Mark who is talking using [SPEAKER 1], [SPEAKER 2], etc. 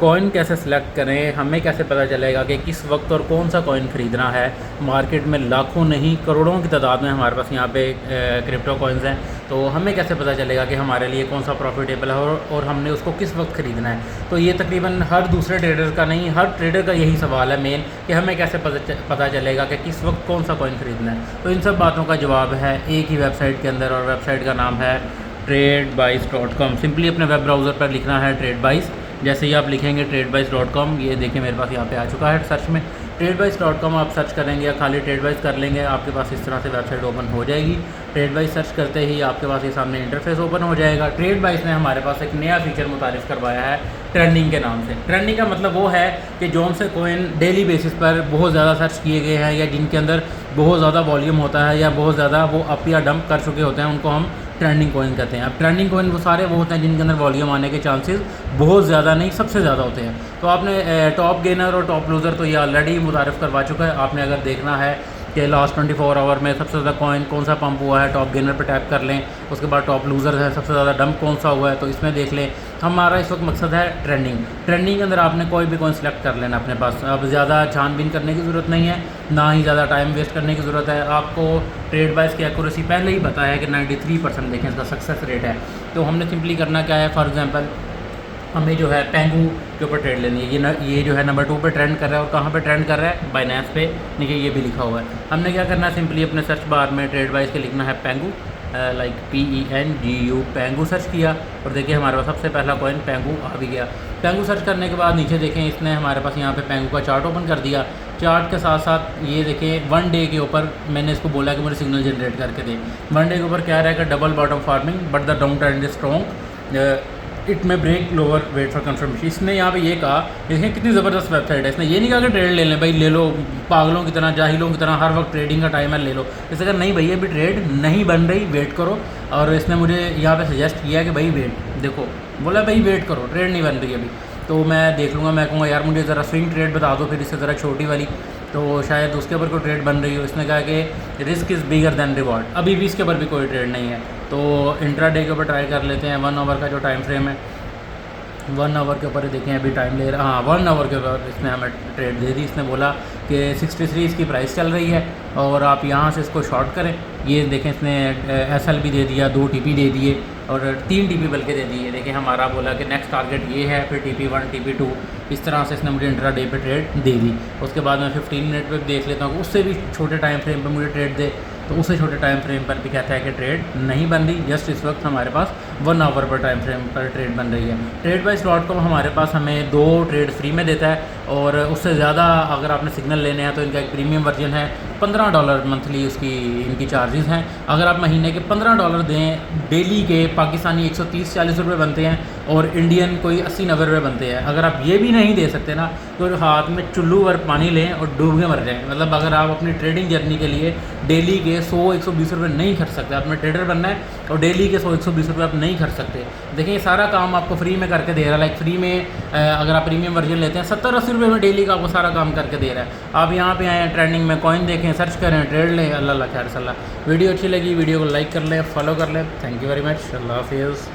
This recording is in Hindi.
[SPEAKER 1] कॉइन कैसे सिलेक्ट करें, हमें कैसे पता चलेगा कि किस वक्त और कौन सा कॉइन ख़रीदना है। मार्केट में लाखों नहीं करोड़ों की तादाद में हमारे पास यहाँ पे क्रिप्टो कॉइन्स हैं, तो हमें कैसे पता चलेगा कि हमारे लिए कौन सा प्रॉफिटेबल है और हमने उसको किस वक्त ख़रीदना है। तो ये तकरीबन हर दूसरे ट्रेडर का नहीं, हर ट्रेडर का यही सवाल है मेन, कि हमें कैसे पता चलेगा कि किस वक्त कौन सा कॉइन ख़रीदना है। तो इन सब बातों का जवाब है एक ही वेबसाइट के अंदर, और वेबसाइट का नाम है TradeWise.com। सिंपली अपने वेब ब्राउज़र पर लिखना है TradeWise। जैसे ही आप लिखेंगे TradeWise.com, ये देखिए मेरे पास यहाँ पे आ चुका है सर्च में। TradeWise.com आप सर्च करेंगे या खाली TradeWise कर लेंगे, आपके पास इस तरह से वेबसाइट ओपन हो जाएगी। TradeWise सर्च करते ही आपके पास ये सामने इंटरफेस ओपन हो जाएगा। TradeWise ने हमारे पास एक नया फीचर मुतारिफ़ करवाया है ट्रेंडिंग के नाम से। ट्रेंडिंग का मतलब वो है कि जौन से कॉइन डेली बेसिस पर बहुत ज़्यादा सर्च किए गए हैं, या जिनके अंदर बहुत ज़्यादा वॉल्यूम होता है, या बहुत ज़्यादा वो अप या डंप कर चुके होते हैं, उनको हम ट्रेंडिंग कॉइन कहते हैं। अब ट्रेंडिंग कॉइन वो सारे वो होते हैं जिनके अंदर वॉल्यूम आने के चांसेस बहुत ज़्यादा नहीं, सबसे ज़्यादा होते हैं। तो आपने टॉप गेनर और टॉप लूज़र तो ये ऑलरेडी मुतारिफ़ करवा चुका है। आपने अगर देखना है कि लास्ट 24 आवर में सबसे ज़्यादा कॉइन कौन सा पंप हुआ है, टॉप गेनर पर टैप कर लें। उसके बाद टॉप लूज़र है, सबसे ज़्यादा डंप कौन सा हुआ है, तो इसमें देख लें। हमारा इस वक्त मकसद है ट्रेंडिंग। ट्रेंडिंग के अंदर आपने कोई भी कॉइन सेलेक्ट कर लेना अपने पास। अब ज़्यादा छानबीन करने की ज़रूरत नहीं है, ना ही ज़्यादा टाइम वेस्ट करने की ज़रूरत है। आपको TradeWise की एक्यूरेसी पहले ही पता है कि 93% देखें इसका सक्सेस रेट है। तो हमने सिंपली करना क्या है, फॉर एग्जांपल हमें जो है पेंगू के ऊपर ट्रेड लेनी है। ये जो है नंबर 2 पे ट्रेंड कर रहा है, और कहाँ पे ट्रेंड कर रहा है, बाइनेंस पे। नीचे ये भी लिखा हुआ है। हमने क्या करना है, सिंपली अपने सर्च बार में TradeWise के लिखना है पेंगू, लाइक PENGU, पेंगू सर्च किया, और देखिए हमारे पास सबसे पहला कॉइन पेंगू आ भी गया। पेंगू सर्च करने के बाद नीचे देखें इसने हमारे पास यहाँ पे पेंगू का चार्ट ओपन कर दिया। चार्ट के साथ साथ ये देखें 1 डे के ऊपर मैंने इसको बोला कि मुझे सिग्नल जनरेट करके दे। 1 डे के ऊपर क्या रहेगा, double bottom forming but the down trend is strong, it में break lower wait for confirmation. इसने यहाँ पे ये कहा, देखें कितनी ज़बरदस्त वेबसाइट है। इसने ये नहीं कहा कि ट्रेड ले लें, भाई ले लो, पागलों की तरह, जाहिलों की तरह हर वक्त ट्रेडिंग का टाइम है ले लो। इसने कहा नहीं भैया, अभी ट्रेड नहीं बन रही, वेट करो। और इसने मुझे यहाँ पे सजेस्ट किया कि भाई वेट, देखो बोला भाई वेट करो, ट्रेड नहीं बन रही अभी। तो मैं देख लूँगा, मैं कहूँगा यार मुझे ज़रा स्विंग ट्रेड बता दो फिर इससे ज़रा छोटी वाली, तो शायद उसके ऊपर कोई ट्रेड बन रही हो। इसने कहा कि risk is bigger than reward, अभी भी इसके ऊपर भी कोई ट्रेड नहीं है। तो इंट्राडे के ऊपर ट्राई कर लेते हैं। 1 आवर का जो टाइम फ्रेम है, 1 आवर के ऊपर देखें अभी टाइम ले रहा, हाँ 1 आवर के ऊपर इसने हमें ट्रेड दे दी। इसने बोला कि 63 इसकी प्राइस चल रही है और आप यहाँ से इसको शॉर्ट करें। ये देखें इसने SL भी दे दिया, 2 TP दे दिए और 3 TP बल्कि दे दिए। देखिए हमारा बोला कि नेक्स्ट टारगेट ये है, फिर TP1 TP2, इस तरह से इसने मुझे इंट्राडे पे ट्रेड दे दी। उसके बाद मैं 15 मिनट पे देख लेता हूँ, उससे भी छोटे टाइम फ्रेम पे मुझे ट्रेड दे, तो उससे छोटे टाइम फ्रेम पर भी कहता है कि ट्रेड नहीं बन रही। जस्ट इस वक्त हमारे पास 1 आवर पर टाइम फ्रेम पर ट्रेड बन रही है। TradeWise.com हमारे पास हमें 2 ट्रेड फ्री में देता है, और उससे ज़्यादा अगर आपने सिग्नल लेने हैं तो इनका एक प्रीमियम वर्जन है। $15 मंथली उसकी इनकी चार्जेस हैं। अगर आप महीने के $15 दें, डेली के पाकिस्तानी 130-140 रुपये बनते हैं, और इंडियन कोई 80-90 रुपये बनते हैं। अगर आप ये भी नहीं दे सकते ना, तो हाथ में चुल्लू भर पानी लें और डूब के मर जाएँ। मतलब अगर आप अपनी ट्रेडिंग जर्नी के लिए डेली के 100-120 रुपये नहीं खर्च सकते, आपने ट्रेडर बनना है और डेली के 100-120 रुपये आप नहीं खर्च सकते। देखिए ये सारा काम आपको फ्री में करके दे रहा है। लाइक फ्री में अगर आप प्रीमियम वर्जन लेते हैं 70-80 रुपये में डेली का आपको सारा काम करके दे रहा है। आप यहाँ पे आएँ, ट्रेंडिंग में कॉइन देखें, सर्च करें, ट्रेड लें। अल्लाह खैर सल्ला। वीडियो अच्छी लगी, वीडियो को लाइक कर लें, फॉलो कर लें। Thank you very much. अल्लाह हाफिज़।